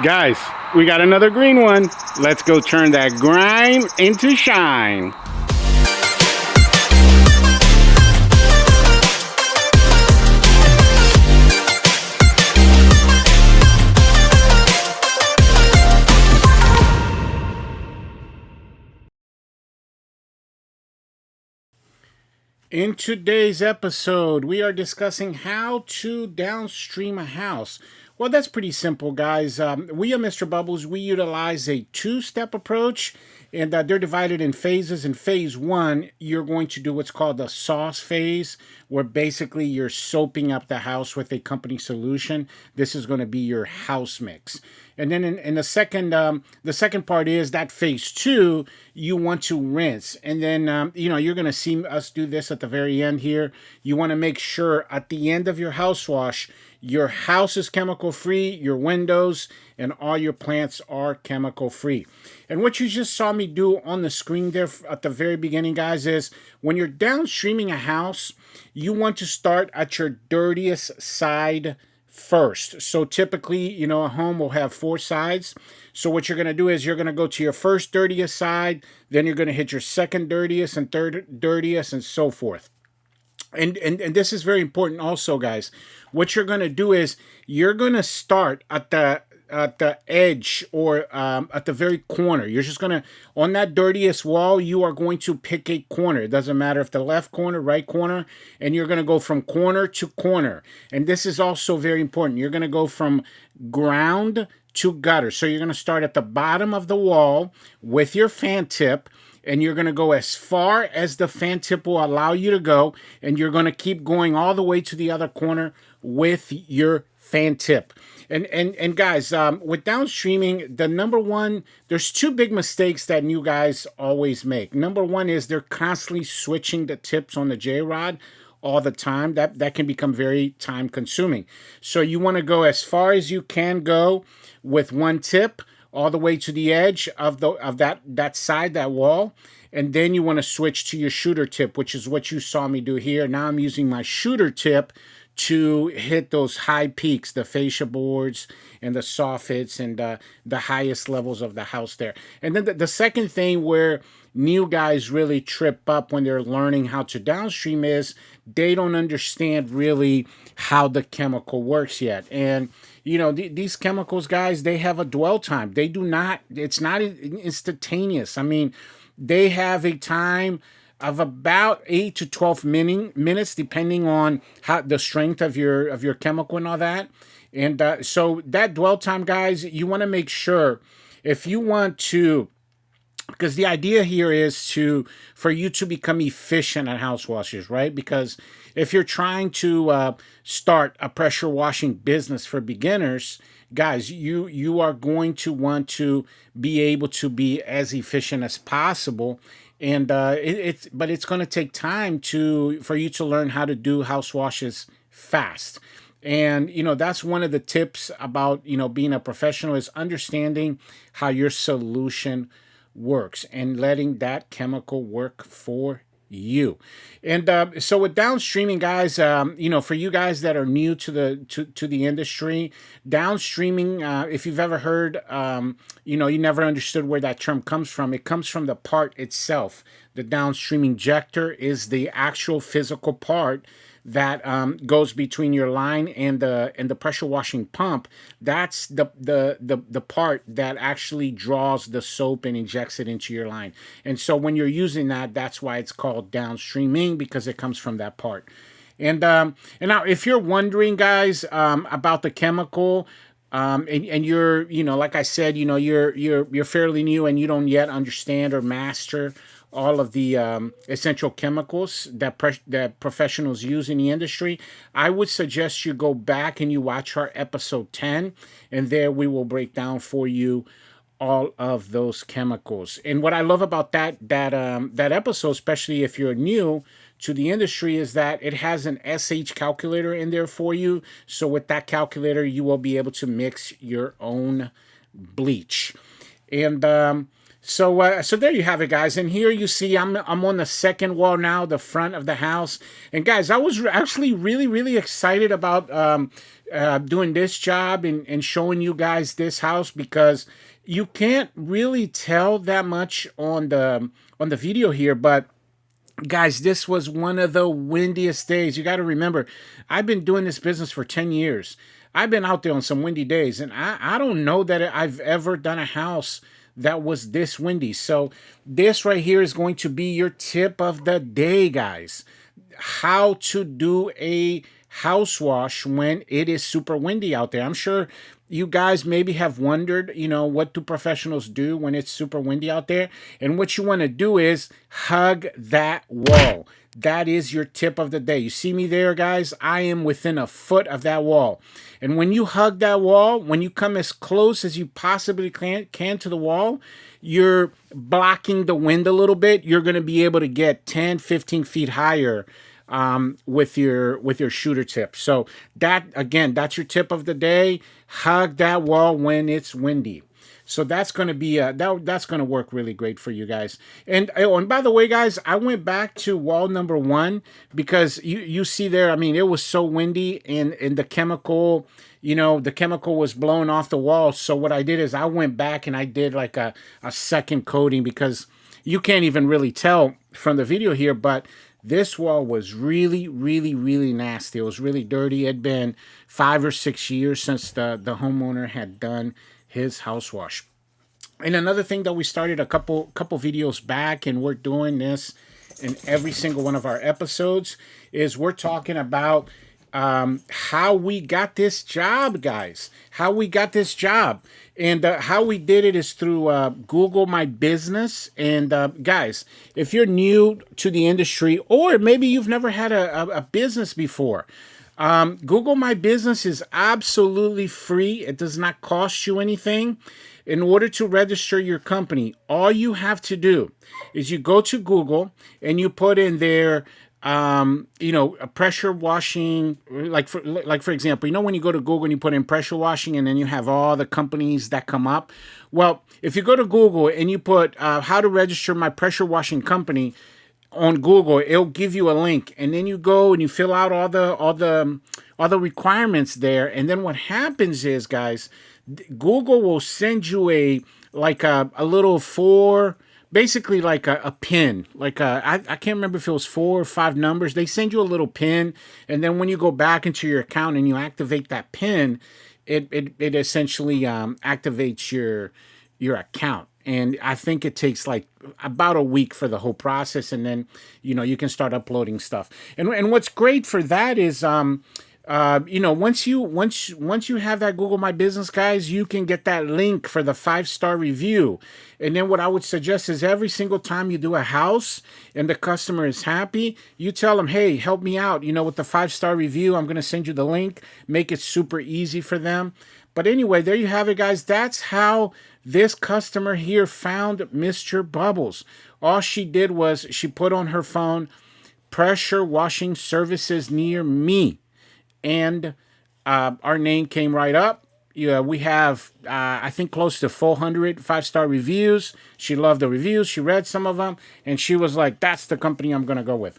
Guys, we got another green one. Let's go turn that grime into shine. In today's episode, we are discussing how to downstream a house. Well, that's pretty simple, guys. We at Mr. Bubbles, we utilize a two-step approach, and they're divided in phases. In phase one, you're going to do what's called the sauce phase, where basically you're soaping up the house with a company solution. This is going to be your house mix. And then in the second part is that phase two, you want to rinse. And then, you're going to see us do this at the very end here. You want to make sure at the end of your house wash, your house is chemical free, your windows and all your plants are chemical free. And what you just saw me do on the screen there at the very beginning, guys, is when you're downstreaming a house, you want to start at your dirtiest side first. So typically, a home will have four sides. So what you're going to do is you're going to go to your first dirtiest side, then you're going to hit your second dirtiest and third dirtiest and so forth. And this is very important also, guys. What you're going to do is you're going to start at the edge or at the very corner. You're just going to, on that dirtiest wall, you are going to pick a corner. It doesn't matter if the left corner, right corner, and you're going to go from corner to corner. And this is also very important. You're going to go from ground to gutter. So you're going to start at the bottom of the wall with your fan tip, and you're going to go as far as the fan tip will allow you to go, and you're going to keep going all the way to the other corner with your fan tip. And guys, with downstreaming, the number one, there's two big mistakes that new guys always make. Number one is they're constantly switching the tips on the J-rod all the time. That can become very time consuming. So you want to go as far as you can go with one tip, all the way to the edge of that side, that wall. And then you want to switch to your shooter tip, which is what you saw me do here. Now I'm using my shooter tip to hit those high peaks, the fascia boards and the soffits and the highest levels of the house there. And then the second thing where new guys really trip up when they're learning how to downstream is they don't understand really how the chemical works yet. And these chemicals, guys, they have a dwell time. They do not, it's not instantaneous. I mean, they have a time of about 8 to 12 minutes, depending on how the strength of your chemical and all that. And so that dwell time, guys, you want to make sure if you want to, because the idea here is for you to become efficient at house washes, right? Because if you're trying to start a pressure washing business for beginners, guys, you are going to want to be able to be as efficient as possible. And but it's going to take time for you to learn how to do house washes fast. And that's one of the tips about being a professional is understanding how your solution works and letting that chemical work for you. And so with downstreaming, guys, for you guys that are new to the industry, downstreaming, if you've ever heard, you never understood where that term comes from. It comes from the part itself. The downstream injector is the actual physical part that goes between your line and the pressure washing pump. That's the part that actually draws the soap and injects it into your line. And so when you're using that, that's why it's called downstreaming, because it comes from that part. And now, if you're wondering, guys, about the chemical, and you're, like I said, you're fairly new and you don't yet understand or master all of the essential chemicals that professionals use in the industry, I would suggest you go back and you watch our episode 10, and there we will break down for you all of those chemicals. And what I love about that episode, especially if you're new to the industry, is that it has an SH calculator in there for you. So with that calculator, you will be able to mix your own bleach. And So there you have it, guys. And here you see I'm on the second wall now, the front of the house. And guys, I was actually really excited about doing this job and showing you guys this house, because you can't really tell that much on the video here, but guys, this was one of the windiest days. You got to remember, I've been doing this business for 10 years. I've been out there on some windy days, and I don't know that I've ever done a house that was this windy. So this right here is going to be your tip of the day, guys. How to do a house wash when it is super windy out there. I'm sure you guys maybe have wondered, what do professionals do when it's super windy out there? And what you want to do is hug that wall. That is your tip of the day. You see me there, guys? I am within a foot of that wall. And when you hug that wall, when you come as close as you possibly can to the wall, you're blocking the wind a little bit. You're going to be able to get 10, 15 feet higher with your shooter tip. So that, again, that's your tip of the day. Hug that wall when it's windy. So that's going to be that's going to work really great for you guys. And by the way, guys, I went back to wall number 1 because you see there, I mean, it was so windy, and the chemical, the chemical was blowing off the wall. So what I did is I went back and I did like a second coating, because you can't even really tell from the video here, but this wall was really nasty. It was really dirty. It had been 5 or 6 years since the homeowner had done his house wash. And another thing that we started a couple videos back, and we're doing this in every single one of our episodes, is we're talking about how we got this job, guys. How we got this job. And how we did it is through Google My Business. And guys, if you're new to the industry, or maybe you've never had a business before, Google My Business is absolutely free. It does not cost you anything. In order to register your company, all you have to do is you go to Google and you put in there a pressure washing, like for example, when you go to Google and you put in pressure washing, and then you have all the companies that come up. Well, if you go to Google and you put how to register my pressure washing company on Google, it'll give you a link, and then you go and you fill out all the requirements there. And then what happens is, guys, Google will send you a little basically like a pin, I can't remember if it was 4 or 5 numbers. They send you a little pin, and then when you go back into your account and you activate that pin, it essentially activates your account. And I think it takes like about a week for the whole process, and then you can start uploading stuff. And what's great for that is once you have that Google My Business, guys, you can get that link for the 5-star review. And then what I would suggest is every single time you do a house and the customer is happy, you tell them, hey, help me out, with the 5-star review. I'm going to send you the link. Make it super easy for them. But anyway, there you have it, guys. That's how this customer here found Mr. Bubbles. All she did was she put on her phone, pressure washing services near me. And our name came right up. Yeah, we have, I think, close to 400 5-star reviews. She loved the reviews. She read some of them, and she was like, that's the company I'm going to go with.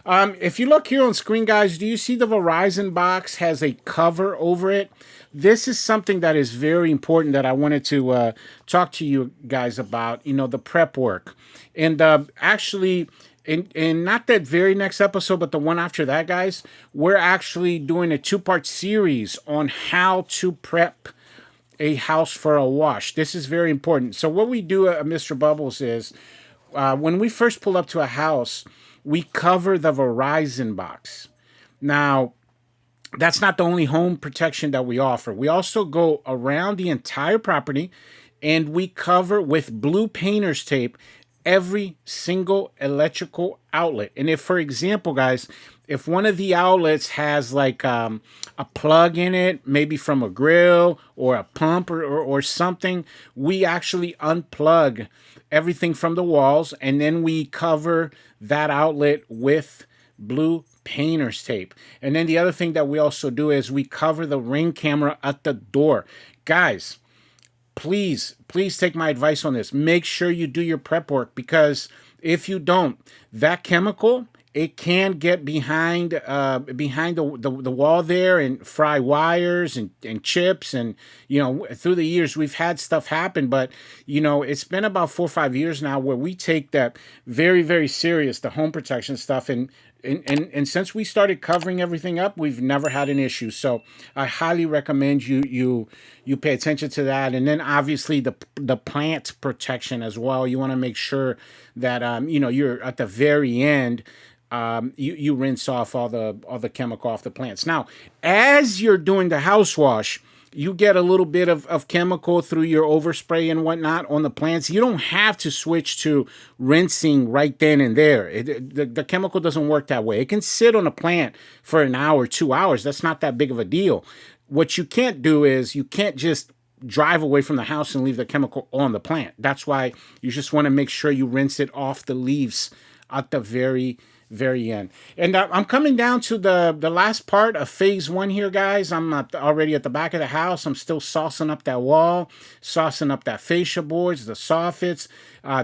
If you look here on screen, guys, do you see the Verizon box has a cover over it? This is something that is very important that I wanted to talk to you guys about, the prep work. And actually, in not that very next episode, but the one after that, guys, we're actually doing a 2-part series on how to prep a house for a wash. This is very important. So what we do at Mr. Bubbles is when we first pull up to a house, we cover the Verizon box. Now, that's not the only home protection that we offer. We also go around the entire property and we cover with blue painter's tape every single electrical outlet. And if, for example, guys, if one of the outlets has like a plug in it, maybe from a grill or a pump or something, we actually unplug everything from the walls, and then we cover that outlet with blue painter's tape. And then the other thing that we also do is we cover the Ring camera at the door. Guys, please take my advice on this. Make sure you do your prep work, because if you don't, that chemical, it can get behind the wall there and fry wires and chips. And, through the years, we've had stuff happen. But, it's been about 4 or 5 years now where we take that very, very serious, the home protection stuff. And since we started covering everything up, we've never had an issue. So I highly recommend you pay attention to that. And then obviously the plant protection as well. You want to make sure that you're at the very end. You rinse off all the chemical off the plants. Now, as you're doing the house wash, you get a little bit of chemical through your overspray and whatnot on the plants. You don't have to switch to rinsing right then and there. The chemical doesn't work that way. It can sit on a plant for an hour, 2 hours. That's not that big of a deal. What you can't do is you can't just drive away from the house and leave the chemical on the plant. That's why you just want to make sure you rinse it off the leaves at the very end. And I'm coming down to the last part of phase 1 here, guys. I'm already at the back of the house. I'm still saucing up that wall, saucing up that fascia boards, the soffits.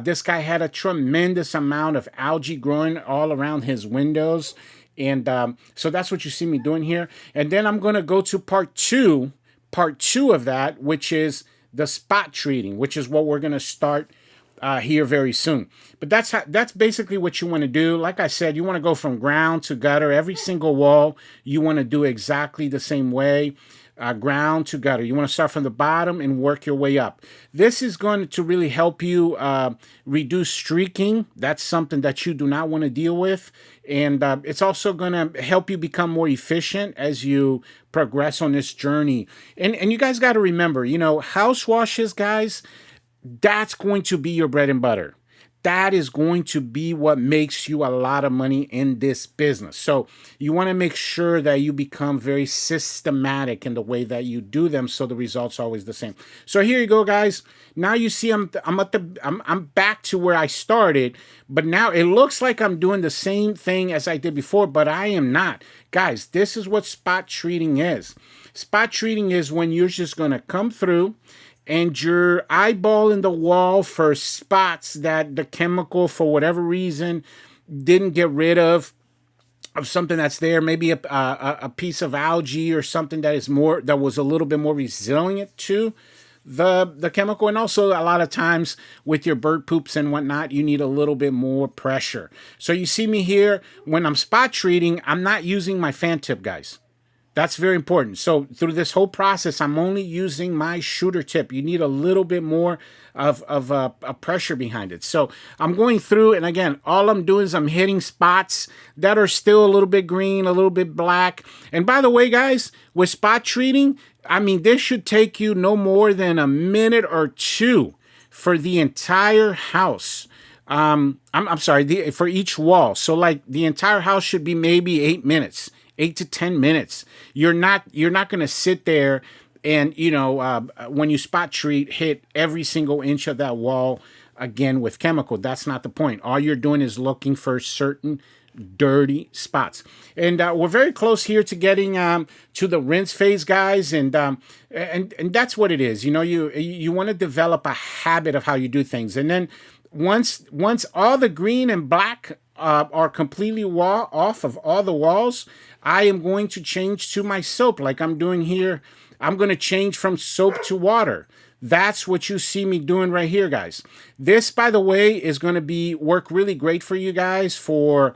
This guy had a tremendous amount of algae growing all around his windows. And so that's what you see me doing here. And then I'm going to go to part two of that, which is the spot treating, which is what we're going to start here very soon. But that's basically what you want to do. Like I said, you want to go from ground to gutter. Every single wall, you want to do exactly the same way, ground to gutter. You want to start from the bottom and work your way up. This is going to really help you reduce streaking. That's something that you do not want to deal with. And it's also going to help you become more efficient as you progress on this journey. And you guys got to remember, house washes, guys, that's going to be your bread and butter. That is going to be what makes you a lot of money in this business. So you want to make sure that you become very systematic in the way that you do them, so the results are always the same. So here you go, guys. Now you see I'm back to where I started, but now it looks like I'm doing the same thing as I did before, but I am not. Guys, this is what spot treating is. Spot treating is when you're just going to come through and you're eyeballing the wall for spots that the chemical, for whatever reason, didn't get rid of something that's there, maybe a piece of algae or something that was a little bit more resilient to the chemical. And also a lot of times with your bird poops and whatnot, you need a little bit more pressure. So you see me here, when I'm spot treating, I'm not using my fan tip, guys. That's very important. So through this whole process, I'm only using my shooter tip. You need a little bit more of a pressure behind it. So I'm going through, and again, all I'm doing is I'm hitting spots that are still a little bit green, a little bit black. And by the way, guys, with spot treating, I mean, this should take you no more than a minute or two for the entire house. I'm sorry, for each wall. So like the entire house should be maybe 8 minutes. 8 to 10 minutes. You're not going to sit there and, when you spot treat, hit every single inch of that wall again with chemical. That's not the point. All you're doing is looking for certain dirty spots. And we're very close here to getting to the rinse phase, guys. And that's what it is. You want to develop a habit of how you do things. And then once all the green and black are completely off of all the walls, I am going to change to my soap like I'm doing here. I'm going to change from soap to water. That's what you see me doing right here, guys. This, by the way, is going to work really great for you guys for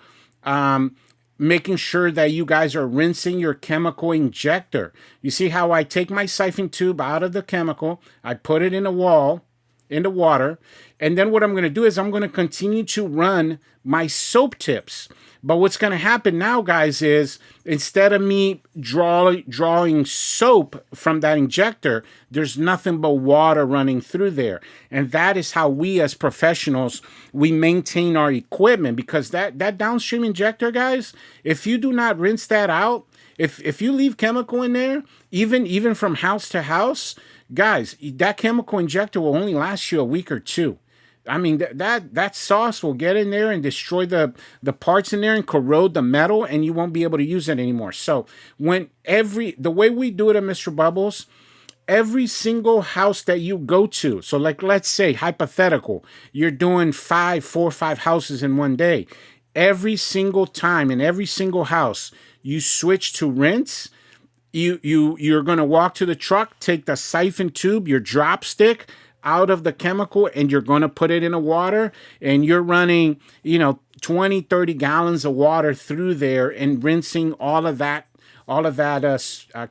making sure that you guys are rinsing your chemical injector. You see how I take my siphon tube out of the chemical, I put it in the water, and then what I'm going to do is I'm going to continue to run my soap tips. But what's going to happen now, guys, is instead of me drawing soap from that injector, there's nothing but water running through there. And that is how we as professionals, we maintain our equipment, because that downstream injector, guys, if you do not rinse that out, if you leave chemical in there, even from house to house, guys, that chemical injector will only last you a week or two. I mean, that sauce will get in there and destroy the parts in there and corrode the metal, and you won't be able to use it anymore. So the way we do it at Mr. Bubbles, every single house that you go to. So like, let's say hypothetical, you're doing 4 or 5 houses in one day. Every single time in every single house, you switch to rinse. You're going to walk to the truck, take the siphon tube, your drop stick out of the chemical, and you're going to put it in the water, and you're running, 20, 30 gallons of water through there and rinsing all of that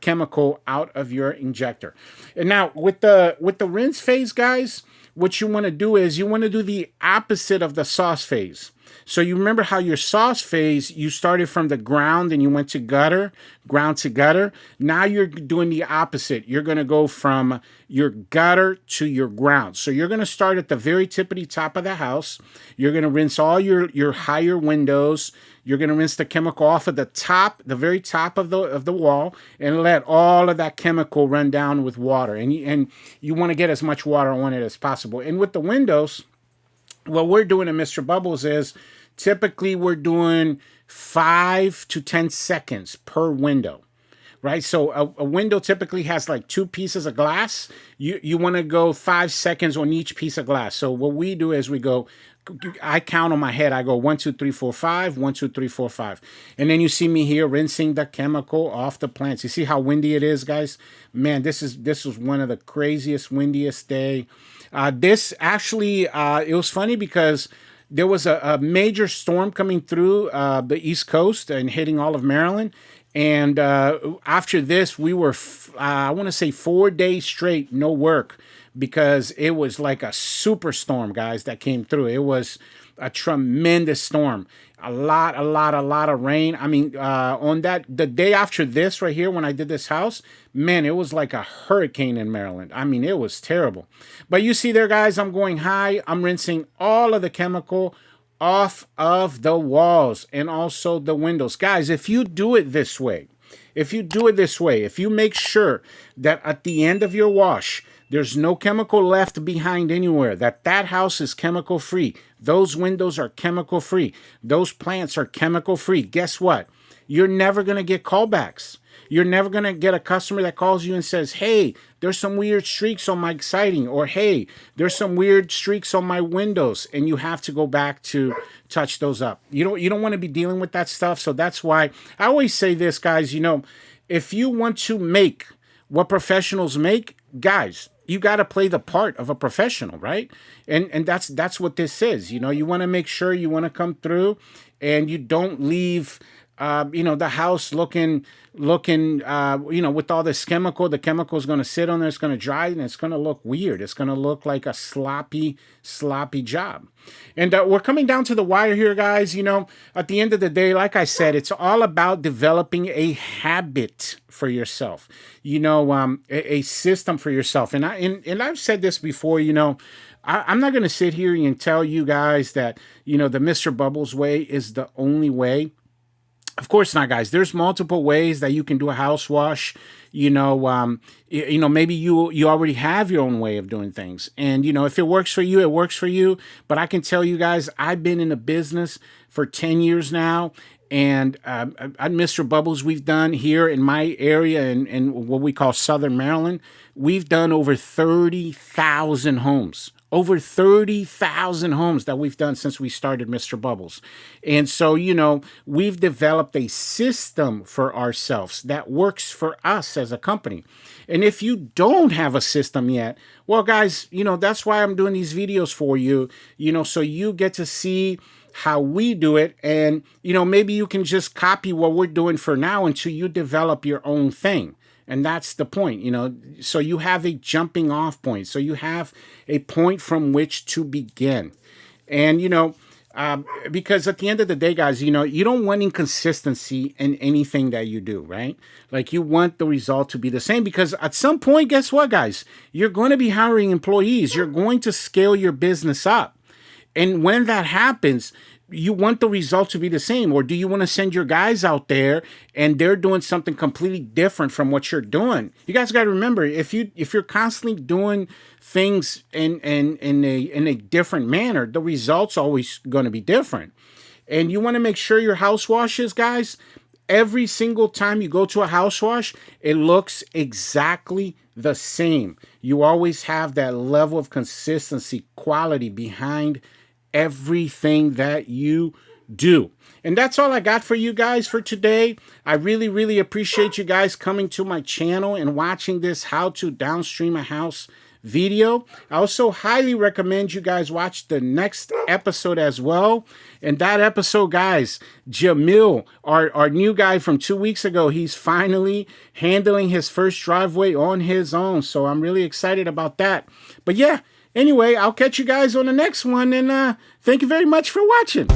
chemical out of your injector. And now with the rinse phase, guys, what you want to do is you want to do the opposite of the sauce phase. So you remember how your sauce phase, you started from the ground and you went to gutter, ground to gutter. Now you're doing the opposite. You're going to go from your gutter to your ground. So you're going to start at the very tippity top of the house. You're going to rinse all your higher windows. You're going to rinse the chemical off of the top, the very top of the wall, and let all of that chemical run down with water. And you want to get as much water on it as possible. And with the windows, what we're doing in Mr. Bubbles is typically we're doing 5 to 10 seconds per window, right? So a window typically has like 2 pieces of glass. You want to go 5 seconds on each piece of glass. So what we do is we go, I count on my head. I go 1, 2, 3, 4, 5, 1, 2, 3, 4, 5. And then you see me here rinsing the chemical off the plants. You see how windy it is, guys? Man, this was one of the craziest, windiest day. This actually, it was funny because there was a major storm coming through the East Coast and hitting all of Maryland. And after this, we were, I want to say 4 days straight, no work, because it was like a superstorm, guys, that came through. It was a tremendous storm. A lot of rain. I mean, on the day after this right here, when I did this house, man, it was like a hurricane in Maryland. I mean, it was terrible. But you see there, guys, I'm going high. I'm rinsing all of the chemical off of the walls and also the windows. Guys, if you do it this way, if you make sure that at the end of your wash, there's no chemical left behind anywhere, that house is chemical free. Those windows are chemical free. Those plants are chemical free. Guess what? You're never going to get callbacks. You're never going to get a customer that calls you and says, hey, there's some weird streaks on my siding, or hey, there's some weird streaks on my windows, and you have to go back to touch those up. You don't want to be dealing with that stuff. So that's why I always say this, guys, if you want to make what professionals make, guys, you got to play the part of a professional, right? And that's what this is. You want to make sure you want to come through and you don't leave the house looking, with all this chemical. The chemical is going to sit on there, it's going to dry, and it's going to look weird. It's going to look like a sloppy job. And we're coming down to the wire here, guys. At the end of the day, like I said, it's all about developing a habit for yourself, a system for yourself. And I've said this before, I'm not going to sit here and tell you guys that, the Mr. Bubbles way is the only way. Of course not, guys. There's multiple ways that you can do a house wash. Maybe you already have your own way of doing things. And, if it works for you, it works for you. But I can tell you guys, I've been in the business for 10 years now. And at Mr. Bubbles, we've done here in my area in what we call Southern Maryland, we've done over 30,000 homes. Over 30,000 homes that we've done since we started Mr. Bubbles. And so, we've developed a system for ourselves that works for us as a company. And if you don't have a system yet, well, guys, that's why I'm doing these videos for you, so you get to see how we do it. And, maybe you can just copy what we're doing for now until you develop your own thing. And that's the point, so you have a jumping off point. So you have a point from which to begin. And, because at the end of the day, guys, you don't want inconsistency in anything that you do, right? Like you want the result to be the same, because at some point, guess what, guys? You're going to be hiring employees. You're going to scale your business up. And when that happens, you want the result to be the same, or do you want to send your guys out there and they're doing something completely different from what you're doing? You guys got to remember, if you're constantly doing things in a different manner, the results always going to be different. And you want to make sure your house washes, guys, every single time you go to a house wash, it looks exactly the same. You always have that level of consistency, quality behind everything that you do. And that's all I got for you guys for today. I really, really appreciate you guys coming to my channel and watching this how to downstream a house video. I also highly recommend you guys watch the next episode as well. And that episode, guys, Jamil, our new guy from 2 weeks ago, he's finally handling his first driveway on his own. So I'm really excited about that. But yeah, anyway, I'll catch you guys on the next one. And thank you very much for watching.